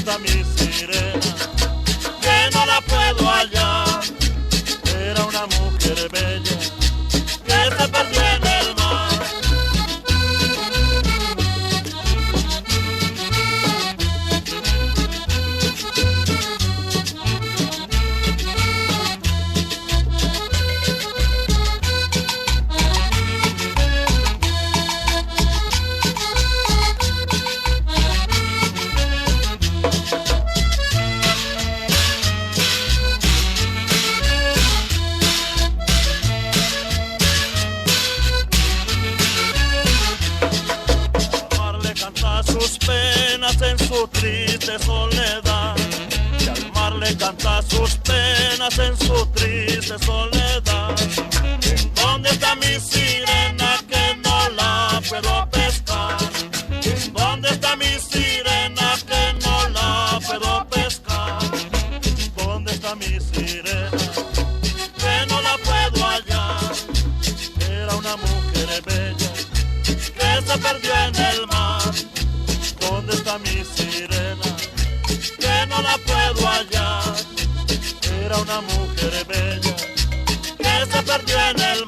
está mi sirena? Que no la puedo hallar. Era una mujer bella que se perdió en el mar. Sus penas en su triste soledad, y al mar le canta sus penas en su triste soledad. ¿En dónde está mi sirena que no la puedo pescar? ¿En dónde está mi sirena que no la puedo pescar? ¿Dónde está mi sirena que no la puedo hallar? Era una mujer bella que se perdió en el mar. ¿Dónde está mi sirena? Que no la puedo hallar. Era una mujer bella que se perdió en el mar.